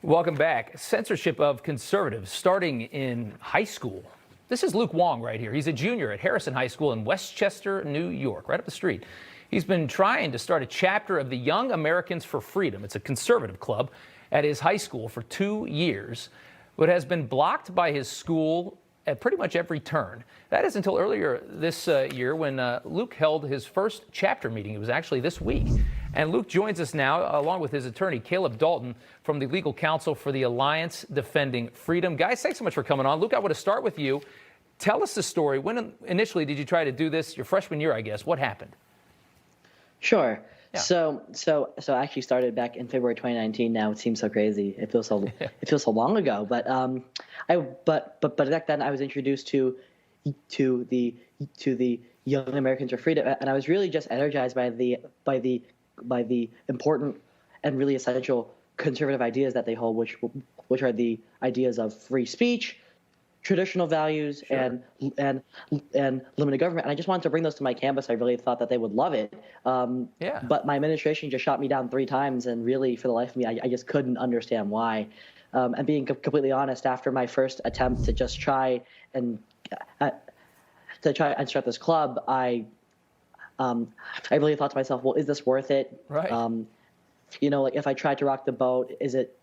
Welcome back. Censorship of conservatives starting in high school. This is Luke Wong right here. He's a junior at Harrison High School in Westchester, New York, right up the street. He's been trying to start a chapter of the Young Americans for Freedom. It's a conservative club at his high school for 2 years, but has been blocked by his school at pretty much every turn. That is until earlier this year when Luke held his first chapter meeting. It was actually this week. And Luke joins us now, along with his attorney, Caleb Dalton, from the Legal Counsel for the Alliance Defending Freedom. Guys, thanks so much for coming on. Luke, I want to start with you. Tell us the story. When initially did you try to do this? Your freshman year, I guess. What happened? Sure. Yeah. So I actually started back in February 2019. Now it seems so crazy. It feels so long ago. But but back then I was introduced to the Young Americans for Freedom, and I was really just energized by the important and really essential conservative ideas that they hold, which are the ideas of free speech, traditional values, Sure. and limited government. And I just wanted to bring those to my campus. I really thought that they would love it. Yeah. But my administration just shot me down 3 times, and really, for the life of me, I just couldn't understand why. And being completely honest, after my first attempt to just try and start this club, I really thought to myself, well, is this worth it? Right. Like if I tried to rock the boat, is it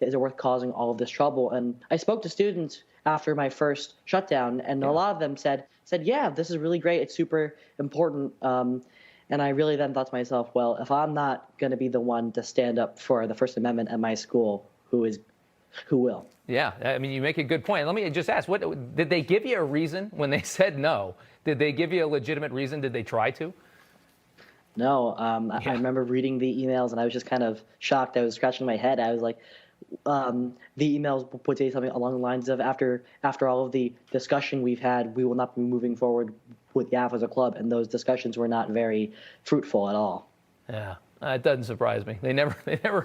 worth causing all of this trouble? And I spoke to students after my first shutdown, and a lot of them said, yeah, this is really great. It's super important. And I really then thought to myself, well, if I'm not going to be the one to stand up for the First Amendment at my school, who will? Yeah, I mean, you make a good point. Let me just ask, what did they give you a reason when they said no? Did they give you a legitimate reason? Did they try to? No, I remember reading the emails, and I was just kind of shocked. I was scratching my head. I was like, the emails would say something along the lines of, after all of the discussion we've had, we will not be moving forward with YAF as a club, and those discussions were not very fruitful at all. Yeah. It doesn't surprise me. They never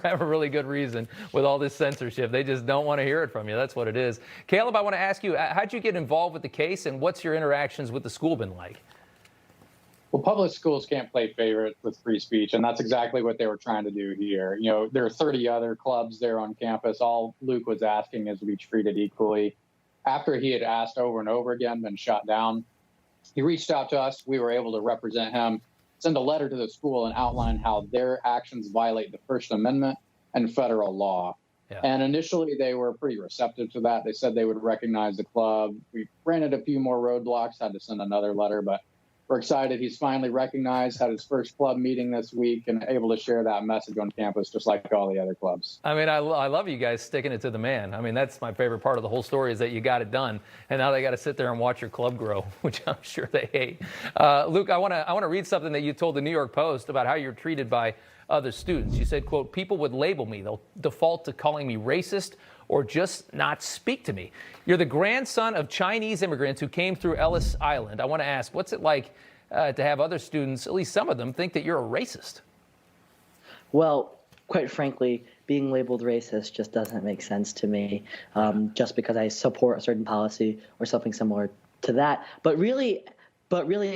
have a really good reason with all this censorship. They just don't want to hear it from you. That's what it is. Caleb, I want to ask you, how'd you get involved with the case, and what's your interactions with the school been like? Well, public schools can't play favorite with free speech, and that's exactly what they were trying to do here. There are 30 other clubs there on campus. All Luke was asking is to be treated equally. After he had asked over and over again, been shot down, he reached out to us. We were able to represent him, send a letter to the school, and outline how their actions violate the First Amendment and federal law. Yeah. And initially, they were pretty receptive to that. They said they would recognize the club. We ran into a few more roadblocks, had to send another letter, but we're excited. He's finally recognized, had his first club meeting this week, and able to share that message on campus, just like all the other clubs. I mean, I love you guys sticking it to the man. I mean, that's my favorite part of the whole story, is that you got it done, and now they got to sit there and watch your club grow, which I'm sure they hate. Luke, I want to read something that you told the New York Post about how you're treated by other students. You said, quote, "People would label me. They'll default to calling me racist or just not speak to me." You're the grandson of Chinese immigrants who came through Ellis Island. I want to ask, what's it like to have other students, at least some of them, think that you're a racist? Well, quite frankly, being labeled racist just doesn't make sense to me, just because I support a certain policy or something similar to that. But really,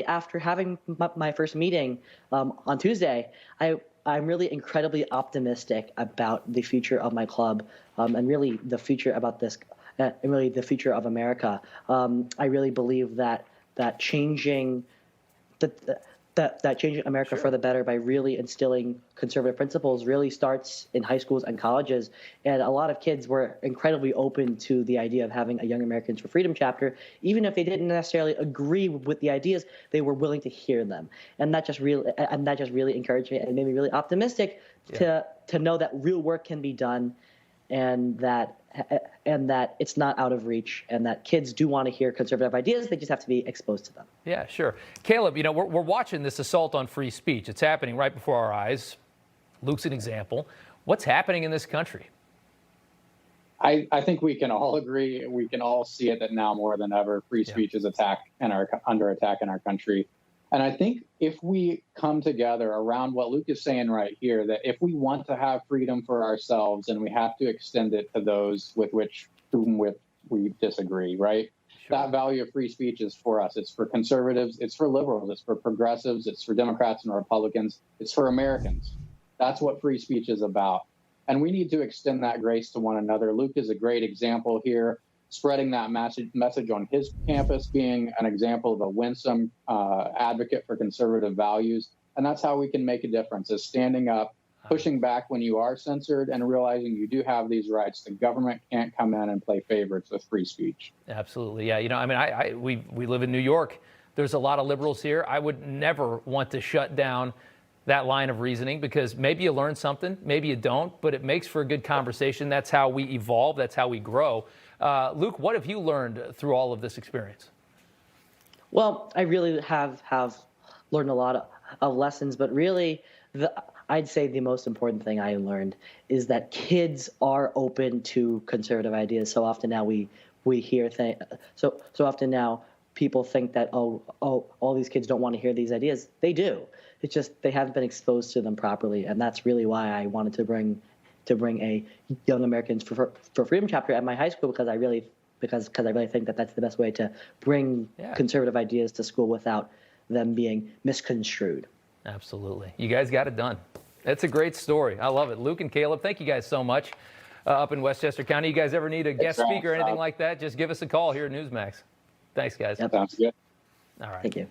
after having my first meeting on Tuesday, I'm really incredibly optimistic about the future of my club, and really the future about this, and really the future of America. I really believe that changing changing America for the better by really instilling conservative principles really starts in high schools and colleges. And a lot of kids were incredibly open to the idea of having a Young Americans for Freedom chapter. Even if they didn't necessarily agree with the ideas, they were willing to hear them. And that just really encouraged me and made me really optimistic to know that real work can be done, and that it's not out of reach, and that kids do want to hear conservative ideas. They just have to be exposed to them. Yeah, sure. Caleb, we're watching this assault on free speech. It's happening right before our eyes. Luke's an example. What's happening in this country? I think we can all agree, we can all see it, that now more than ever, free speech is under attack in our country. And I think if we come together around what Luke is saying right here, that if we want to have freedom for ourselves, and we have to extend it to those whom we disagree, right? Sure. That value of free speech is for us. It's for conservatives. It's for liberals. It's for progressives. It's for Democrats and Republicans. It's for Americans. That's what free speech is about. And we need to extend that grace to one another. Luke is a great example here, spreading that message on his campus, being an example of a winsome advocate for conservative values. And that's how we can make a difference, is standing up, pushing back when you are censored, and realizing you do have these rights. The government can't come in and play favorites with free speech. Absolutely. Yeah. You know, I mean, we live in New York. There's a lot of liberals here. I would never want to shut down that line of reasoning, because maybe you learn something, maybe you don't, but it makes for a good conversation. That's how we evolve. That's how we grow. Luke, what have you learned through all of this experience? Well, I really have learned a lot of lessons, but really I'd say the most important thing I learned is that kids are open to conservative ideas. So often now we hear so often now people think that, oh, all these kids don't want to hear these ideas. They do. It's just they haven't been exposed to them properly, and that's really why I wanted to bring a Young Americans for Freedom chapter at my high school, because I really think that that's the best way to bring conservative ideas to school without them being misconstrued. Absolutely. You guys got it done. That's a great story. I love it. Luke and Caleb, thank you guys so much up in Westchester County. You guys ever need a guest speaker or anything like that, just give us a call here at Newsmax. Thanks, guys. Yep. Sounds good. All right. Thank you.